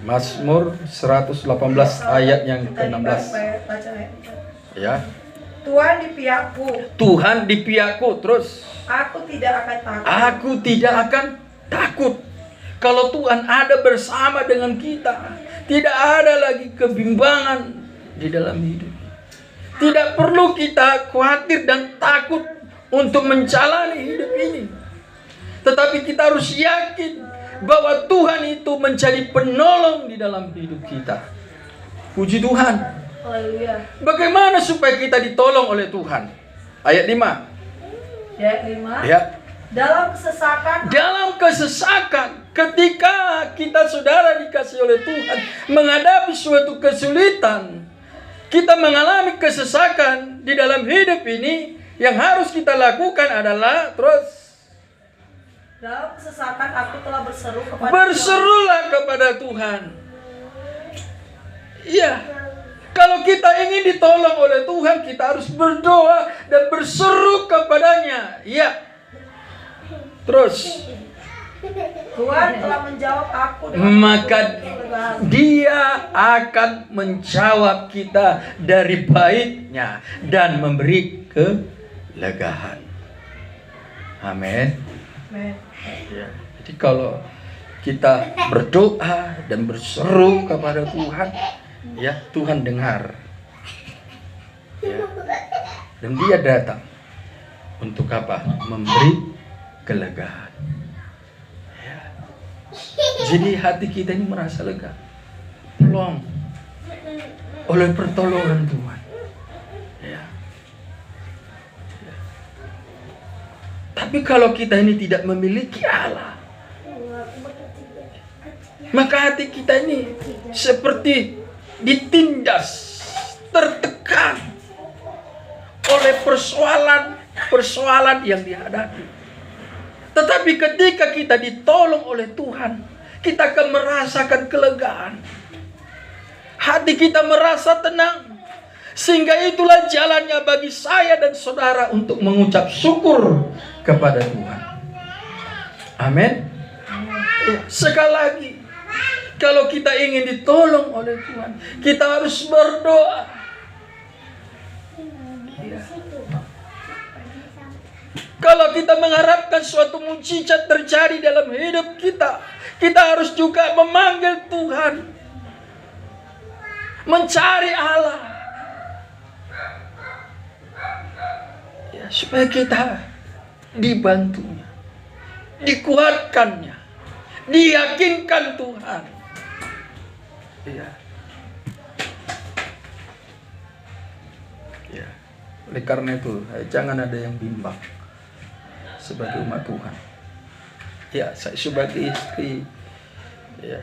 Mazmur 118 ayat yang ke-16. Ya. Tuhan di pihakku. Tuhan di pihakku. Terus. Aku tidak akan takut. Aku tidak akan takut. Kalau Tuhan ada bersama dengan kita, tidak ada lagi kebimbangan di dalam hidup. Tidak perlu kita khawatir dan takut untuk menjalani hidup ini. Tetapi kita harus yakin bahwa Tuhan itu menjadi penolong di dalam hidup kita. Puji Tuhan. Haleluya. Bagaimana supaya kita ditolong oleh Tuhan? Ayat 5. Ayat 5. Ya. Dalam kesesakan, ketika kita saudara dikasih oleh Tuhan menghadapi suatu kesulitan, kita mengalami kesesakan di dalam hidup ini, yang harus kita lakukan adalah terus dalam kesesakan aku telah berseru kepada berserulah kepada Tuhan. Iya. Kalau kita ingin ditolong oleh Tuhan, kita harus berdoa dan berseru kepadanya. Iya. Terus Tuhan telah menjawab aku maka Dia akan menjawab kita dari baiknya dan memberi kelegaan. Amin. Ya. Jadi kalau kita berdoa dan berseru kepada Tuhan, ya Tuhan dengar. Ya. Dan Dia datang untuk apa? Memberi kelegaan. Ya. Jadi hati kita ini merasa lega. Tolong oleh pertolongan Tuhan. Ya. Tapi kalau kita ini tidak memiliki Allah, maka hati kita ini seperti ditindas, tertekan oleh persoalan yang dihadapi. Tetapi ketika kita ditolong oleh Tuhan, kita akan merasakan kelegaan. Hati kita merasa tenang. Sehingga itulah jalannya bagi saya dan saudara untuk mengucap syukur kepada Tuhan. Amin. Sekali lagi, kalau kita ingin ditolong oleh Tuhan, kita harus berdoa. Ya. Kalau kita mengharapkan suatu mukjizat terjadi dalam hidup kita, kita harus juga memanggil Tuhan, mencari Allah. Supaya kita dibantunya, dikuatkannya, diyakinkan Tuhan. Ya. Ya. Oleh karena itu, jangan ada yang bimbang sebagai umat Tuhan. Ya, saya sebagai istri, ya,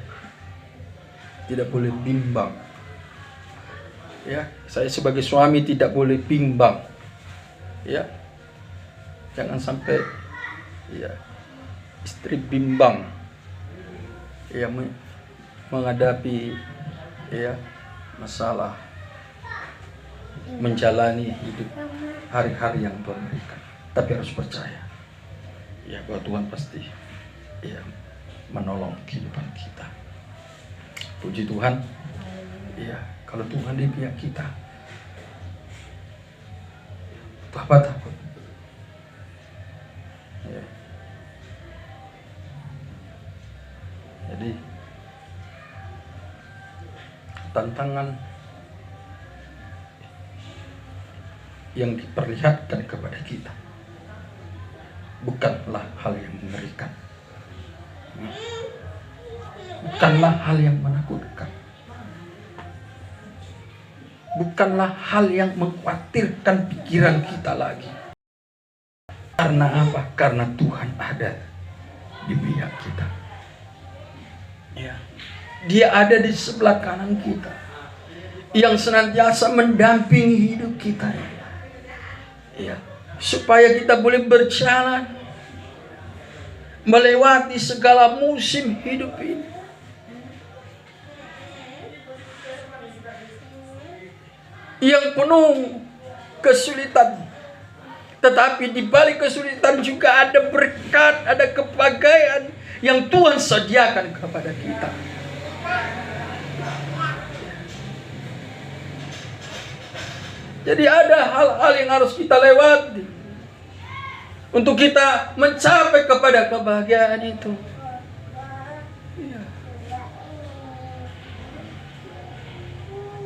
tidak boleh bimbang. Ya, saya sebagai suami tidak boleh bimbang. Ya, jangan sampai ya istri bimbang ya menghadapi ya masalah menjalani hidup hari-hari yang Tuhan berikan. Tapi harus percaya ya bahwa Tuhan pasti ya menolong kehidupan kita. Puji Tuhan. Ya, kalau Tuhan di pihak kita, apa takut? Ya. Jadi tantangan yang diperlihatkan kepada kita bukanlah hal yang mengerikan, bukanlah hal yang menakutkan, bukanlah hal yang mengkhawatirkan pikiran kita lagi. Karena apa? Karena Tuhan ada di pihak kita. Ya. Dia ada di sebelah kanan kita, yang senantiasa mendampingi hidup kita. Ya. Supaya kita boleh berjalan melewati segala musim hidup ini. Yang penuh kesulitan, tetapi di balik kesulitan juga ada berkat, ada kebahagiaan yang Tuhan sediakan kepada kita. Jadi ada hal-hal yang harus kita lewati untuk kita mencapai kepada kebahagiaan itu. Iya.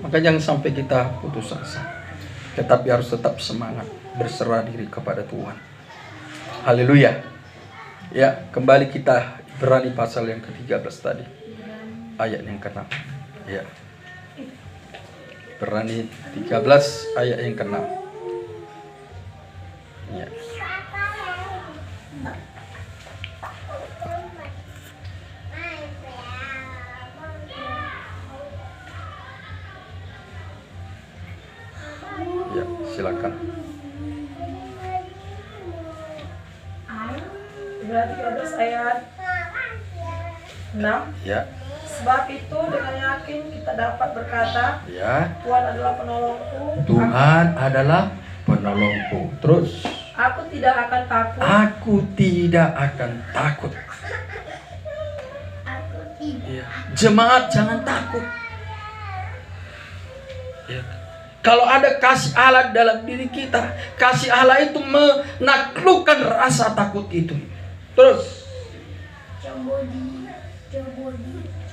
Maka jangan sampai kita putus asa, tetapi harus tetap semangat berserah diri kepada Tuhan. Haleluya. Ya, kembali kita Ibrani pasal yang ke-13 tadi, ayat yang ke-6. Ya. Ibrani 13 ayat yang ke-6. Ya. Ya, silakan. Ibrani 13 ayat 6. Ya. Sebab itu dengan yakin kita dapat berkata, Ya. Tuhan adalah penolongku. Tuhan adalah penolongku. Terus, Aku tidak akan takut. aku tidak akan takut. Ya. Jemaat jangan takut. Ya. Kalau ada kasih Allah dalam diri kita, kasih Allah itu menaklukkan rasa takut itu. Terus,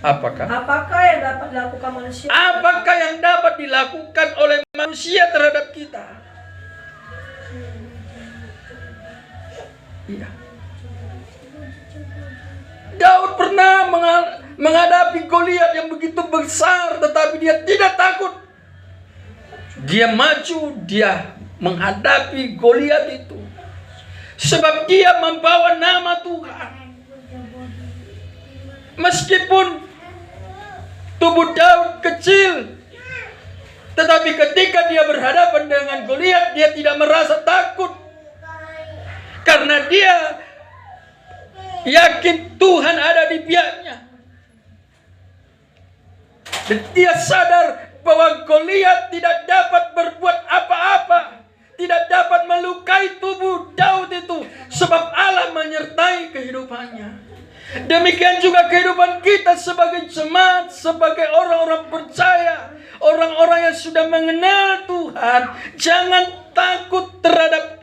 apakah? Apakah yang dapat dilakukan manusia? Apakah yang dapat dilakukan oleh manusia terhadap kita? Iya. Daud pernah menghadapi Goliat yang begitu besar, tetapi dia tidak takut. Dia maju, dia menghadapi Goliat itu. Sebab dia membawa nama Tuhan. Meskipun tubuh Daud kecil, tetapi ketika dia berhadapan dengan Goliat, dia tidak merasa takut. Karena dia yakin Tuhan ada di pihaknya. Dan dia sadar bahwa Goliat tidak dapat berbuat apa-apa, tidak dapat melukai tubuh Daud itu, sebab Allah menyertai kehidupannya. Demikian juga kehidupan kita sebagai jemaat, sebagai orang-orang percaya, orang-orang yang sudah mengenal Tuhan. Jangan takut terhadap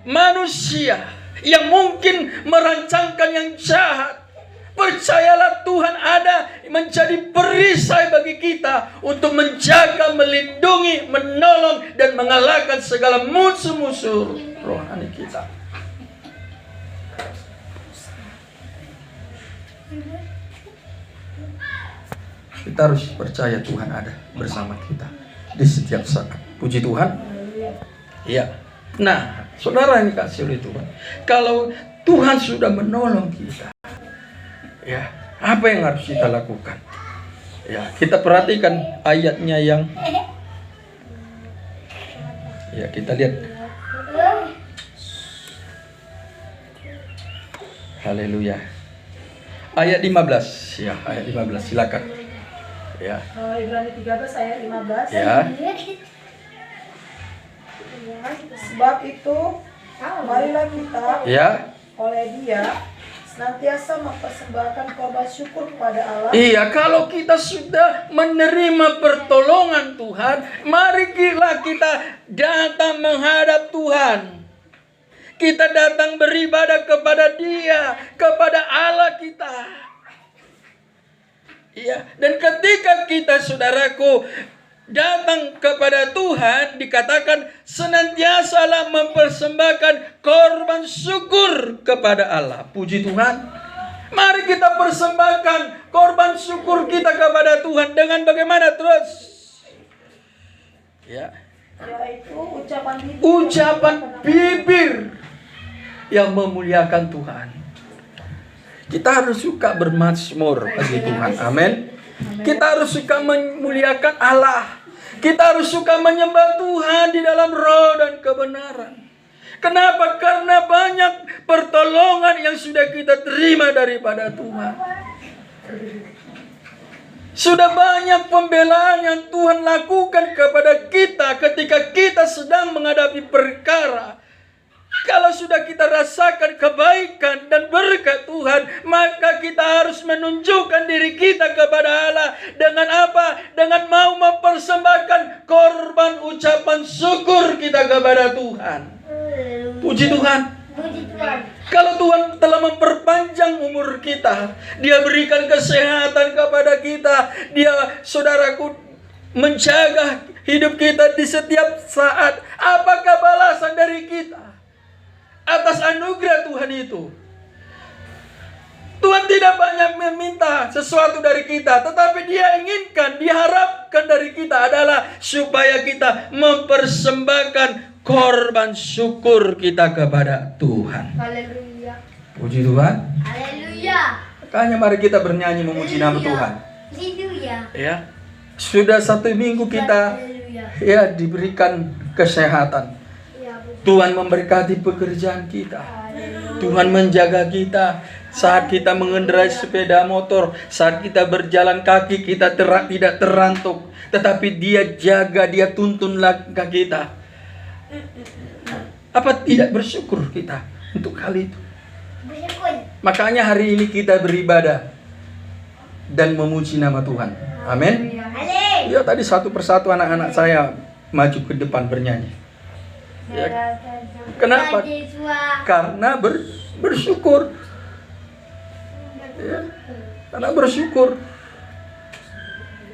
manusia yang mungkin merancangkan yang jahat. Percayalah Tuhan ada menjadi perisai bagi kita untuk menjaga, melindungi, menolong, dan mengalahkan segala musuh-musuh rohani kita. Kita harus percaya Tuhan ada bersama kita di setiap saat. Puji Tuhan. Iya. Nah, saudara yang dikasih oleh Tuhan, kalau Tuhan sudah menolong kita, ya, apa yang harus kita lakukan? Ya, kita perhatikan ayatnya yang, ya, kita lihat. Haleluya. Ayat 15, ya, ayat 15, silakan. Ya. Ibrani 13 ayat 15. Ya. Sebab itu, marilah kita Ya. oleh Dia senantiasa mempersembahkan korban syukur kepada Allah. Iya, kalau kita sudah menerima pertolongan Tuhan, marilah kita datang menghadap Tuhan. Kita datang beribadah kepada Dia, kepada Allah kita. Iya, dan ketika kita, saudaraku, datang kepada Tuhan, dikatakan senantiasalah mempersembahkan korban syukur kepada Allah. Puji Tuhan. Mari kita persembahkan korban syukur kita kepada Tuhan dengan bagaimana terus? Ya. Yaitu ucapan bibir. Ucapan bibir yang memuliakan Tuhan. Kita harus suka bermazmur bagi Tuhan. Amin. Kita harus suka memuliakan Allah. Kita harus suka menyembah Tuhan di dalam roh dan kebenaran. Kenapa? Karena banyak pertolongan yang sudah kita terima daripada Tuhan. Sudah banyak pembelaan yang Tuhan lakukan kepada kita ketika kita sedang menghadapi perkara Kalau sudah kita rasakan kebaikan dan berkat Tuhan, maka kita harus menunjukkan diri kita kepada Allah. Dengan apa? Dengan mau mempersembahkan korban ucapan syukur kita kepada Tuhan. Puji Tuhan. Puji Tuhan. Kalau Tuhan telah memperpanjang umur kita, Dia berikan kesehatan kepada kita, Dia, saudaraku, menjaga hidup kita di setiap saat. Apakah balasan dari kita atas anugerah Tuhan itu? Tuhan tidak banyak meminta sesuatu dari kita, tetapi Dia inginkan, diharapkan dari kita adalah supaya kita mempersembahkan korban syukur kita kepada Tuhan. Haleluya. Puji Tuhan. Haleluya. Makanya mari kita bernyanyi memuji nama Tuhan. Haleluya. Ya, sudah 1 minggu kita ya diberikan kesehatan. Tuhan memberkati pekerjaan kita. Tuhan menjaga kita saat kita mengendarai sepeda motor, saat kita berjalan kaki kita tidak terantuk, tetapi Dia jaga, Dia tuntun langkah kita. Apa tidak bersyukur kita untuk hal itu? Bersyukur. Makanya hari ini kita beribadah dan memuji nama Tuhan. Amin. Amin. Ya, tadi satu persatu anak-anak saya maju ke depan bernyanyi. Ya. Kenapa? Karena bersyukur. Ya. Karena bersyukur.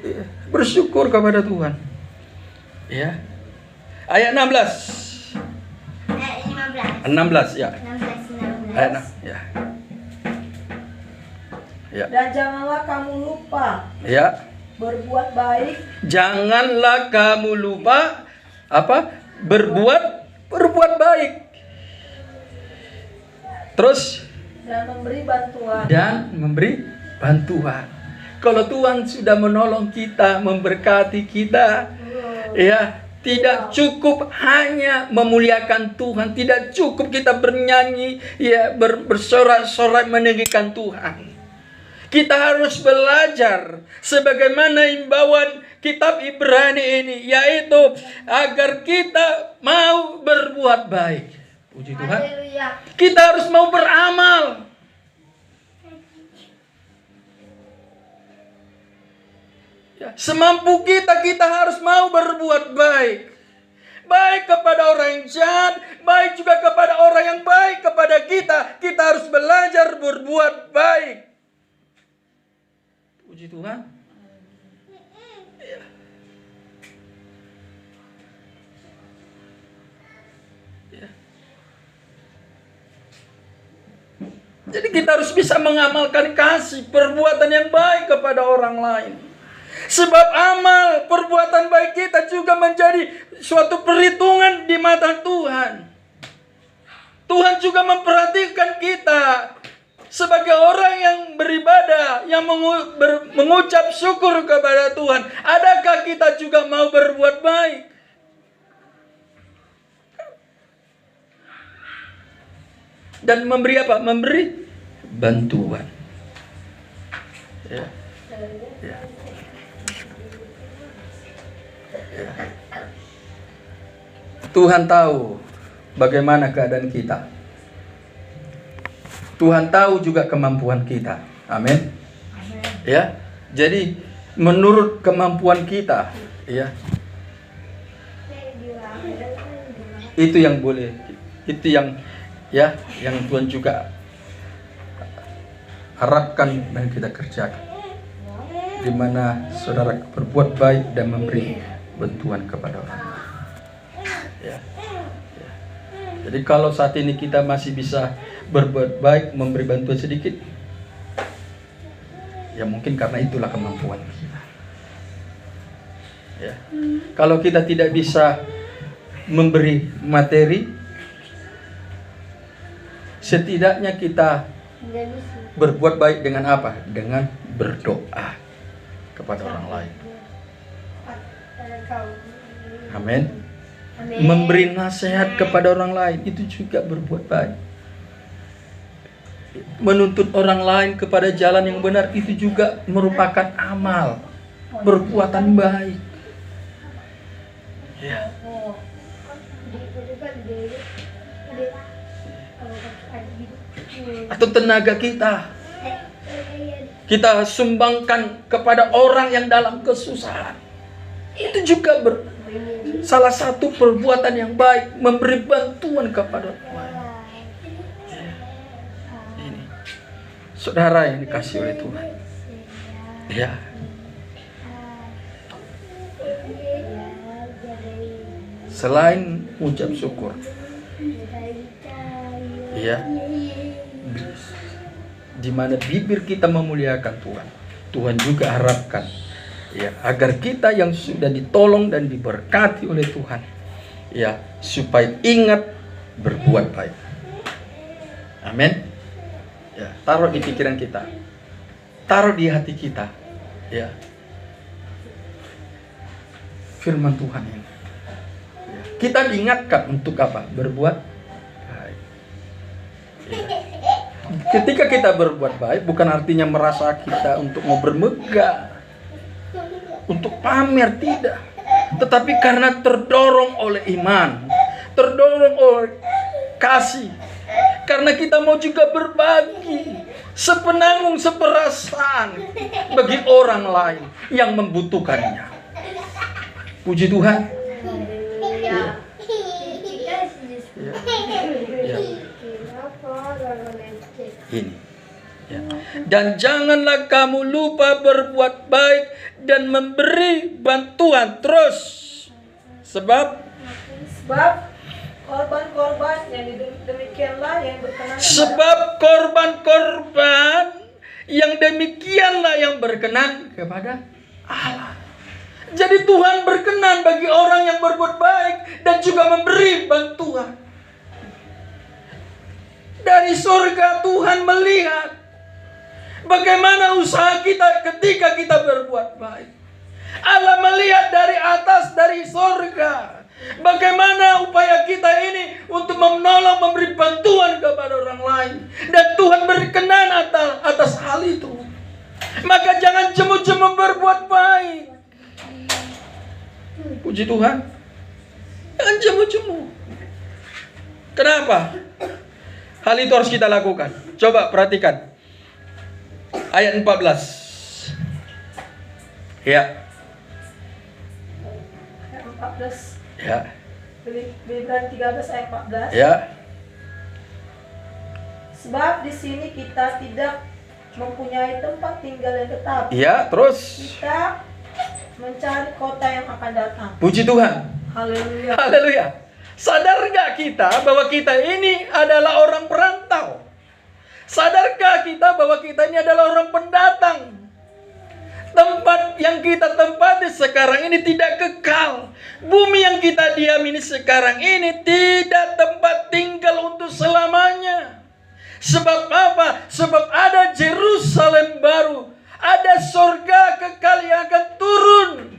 Ya. Bersyukur kepada Tuhan. Ya. Ayat 16. Ayat 16 ya. 16. Ayat 6 ya. Ya. Dan janganlah kamu lupa Ya. berbuat baik Janganlah kamu lupa apa? Berbuat baik. Terus dan memberi bantuan. Kalau Tuhan sudah menolong kita, memberkati kita, ya, tidak cukup hanya memuliakan Tuhan, tidak cukup kita bernyanyi, ya, bersorak-sorai meninggikan Tuhan. Kita harus belajar sebagaimana imbauan kitab Ibrani ini, yaitu agar kita mau berbuat baik. Puji Tuhan. Haleluya. Kita harus mau beramal. Ya, semampu kita harus mau berbuat baik. Baik kepada orang yang jahat, baik juga kepada orang yang baik kepada kita. Kita harus belajar berbuat baik. Puji Tuhan. Ya. Ya. Jadi kita harus bisa mengamalkan kasih, perbuatan yang baik kepada orang lain. Sebab amal perbuatan baik kita juga menjadi suatu perhitungan di mata Tuhan. Tuhan juga memperhatikan kita sebagai orang yang beribadah, yang mengucap syukur kepada Tuhan. Adakah kita juga mau berbuat baik? Dan memberi apa? Memberi bantuan. Ya. Ya. Ya. Tuhan tahu bagaimana keadaan kita. Tuhan tahu juga kemampuan kita. Amin. Ya. Jadi menurut kemampuan kita, ya. Itu yang boleh, itu yang yang Tuhan juga harapkan dan kita kerjakan. Di mana saudara berbuat baik dan memberi bantuan kepada orang. Ya. Ya. Jadi kalau saat ini kita masih bisa berbuat baik, memberi bantuan sedikit, ya mungkin karena itulah kemampuan kita. Ya. Kalau kita tidak bisa memberi materi, setidaknya kita berbuat baik dengan apa? Dengan berdoa kepada orang lain. Amin. Memberi nasihat kepada orang lain itu juga berbuat baik. Menuntut orang lain kepada jalan yang benar itu juga merupakan amal, perbuatan baik. Ya. atau tenaga kita sumbangkan kepada orang yang dalam kesusahan. Itu juga salah satu perbuatan yang baik, memberi bantuan kepada orang lain. Ini, saudara yang dikasih oleh Tuhan. Ya. Selain ucap syukur, ya, di mana bibir kita memuliakan Tuhan, Tuhan juga harapkan, ya, agar kita yang sudah ditolong dan diberkati oleh Tuhan, ya, supaya ingat berbuat baik. Amin. Ya, taruh di pikiran kita, taruh di hati kita, ya, firman Tuhan ini. Ya, kita diingatkan untuk apa? Berbuat baik. Ya. Ketika kita berbuat baik, bukan artinya merasa kita untuk mau bermegah, untuk pamer, tidak. Tetapi karena terdorong oleh iman, terdorong oleh kasih. Karena kita mau juga berbagi, sepenanggung, seperasaan bagi orang lain yang membutuhkannya. Puji Tuhan. Ya. Ya. Ini, ya. Dan janganlah kamu lupa berbuat baik dan memberi bantuan terus, sebab korban-korban yang demikianlah yang berkenan kepada Allah. Jadi Tuhan berkenan bagi orang yang berbuat baik dan juga memberi bantuan. Dari surga Tuhan melihat bagaimana usaha kita ketika kita berbuat baik. Allah melihat dari atas, dari surga, bagaimana upaya kita ini untuk menolong, memberi bantuan kepada orang lain. Dan Tuhan berkenan atas hal itu. Maka jangan jemu-jemu berbuat baik. Puji Tuhan. Jangan jemu-jemu. Kenapa? Hal itu harus kita lakukan. Coba perhatikan ayat 14. Ya. Ayat 14. Ya. Ibrani 13 ayat 14. Ya. Sebab di sini kita tidak mempunyai tempat tinggal yang tetap. Ya, terus Kita mencari kota yang akan datang. puji Tuhan. Haleluya. Haleluya. Sadar gak kita bahwa kita ini adalah orang perantau? Sadarkah kita bahwa kita ini adalah orang pendatang? Tempat yang kita tempati sekarang ini tidak kekal. Bumi yang kita diami ini sekarang ini tidak tempat tinggal untuk selamanya. Sebab apa? Sebab ada Yerusalem baru, ada surga kekal yang akan turun.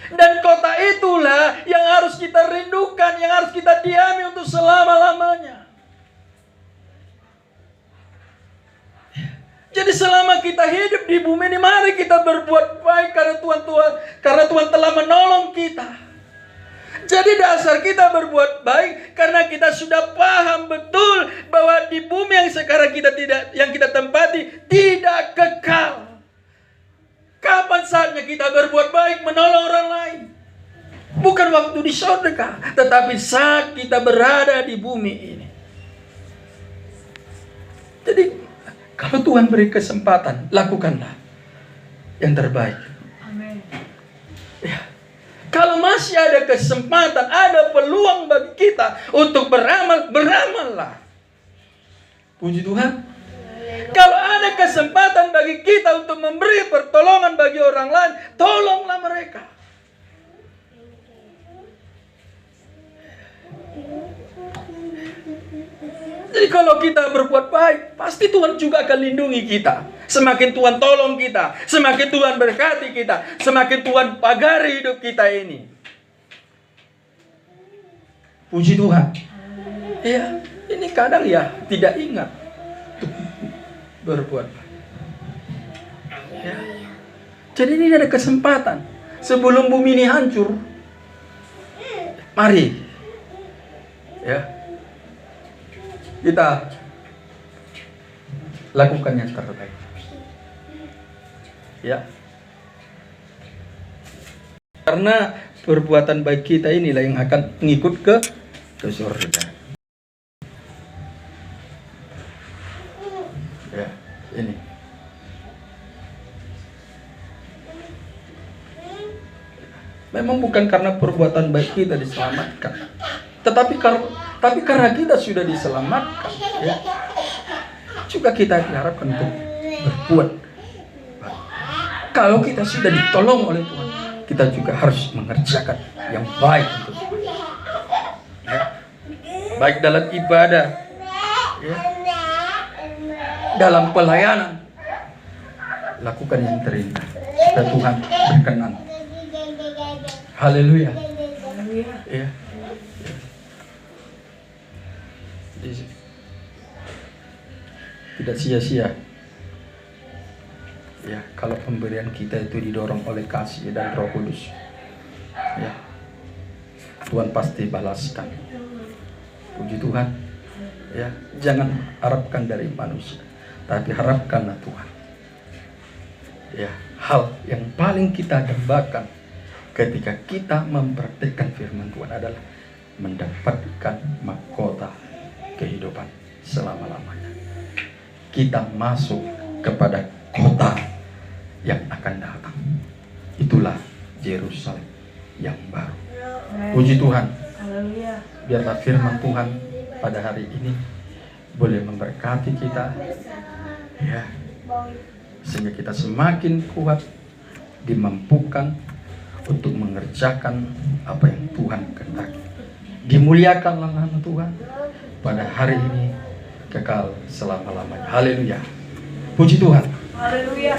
Dan kota itulah yang harus kita rindukan, yang harus kita diami untuk selama-lamanya. Jadi selama kita hidup di bumi ini, mari kita berbuat baik karena Tuhan telah menolong kita. Jadi dasar kita berbuat baik karena kita sudah paham betul bahwa di bumi yang sekarang yang kita tempati tidak kekal. Kapan saatnya kita berbuat baik, menolong orang lain? Bukan waktu di surga, tetapi saat kita berada di bumi ini. Jadi kalau Tuhan beri kesempatan, lakukanlah yang terbaik. Amin. Ya. Kalau masih ada kesempatan, ada peluang bagi kita untuk beramal, beramallah. Puji Tuhan. Kalau ada kesempatan bagi kita untuk memberi pertolongan bagi orang lain, tolonglah mereka. Jadi kalau kita berbuat baik, pasti Tuhan juga akan lindungi kita. Semakin Tuhan tolong kita, semakin Tuhan berkati kita, semakin Tuhan pagari hidup kita ini. Puji Tuhan. Ya, ini kadang ya tidak ingat untuk berbuat baik. Ya. Jadi ini ada kesempatan sebelum bumi ini hancur. Mari, ya, kita lakukan yang terbaik. Ya. Karena perbuatan baik kita inilah yang akan mengikut ke surga. Ya, ini. Memang bukan karena perbuatan baik kita diselamatkan, tapi karena kita sudah diselamatkan, ya, juga kita diharapkan untuk berbuat baik. Kalau kita sudah ditolong oleh Tuhan, kita juga harus mengerjakan yang baik untuk Tuhan. Ya. Baik dalam ibadah, ya, dalam pelayanan, lakukan yang terindah supaya Tuhan berkenan. Haleluya. Ya. Tidak sia-sia. Ya, kalau pemberian kita itu didorong oleh kasih dan Roh Kudus. Ya. Tuhan pasti balaskan. Puji Tuhan. Ya, jangan harapkan dari manusia, tapi harapkanlah Tuhan. Ya, hal yang paling kita dambakan ketika kita mempraktikkan firman Tuhan adalah mendapatkan mahkota kehidupan selama-lamanya. Kita masuk kepada kota yang akan datang. Itulah Yerusalem yang baru. Puji Tuhan. Biarlah firman Tuhan pada hari ini boleh memberkati kita, ya, sehingga kita semakin kuat, dimampukan untuk mengerjakan apa yang Tuhan kehendaki. Dimuliakanlah nama Tuhan pada hari ini kekal selama-lamanya. Haleluya. Puji Tuhan. Haleluya.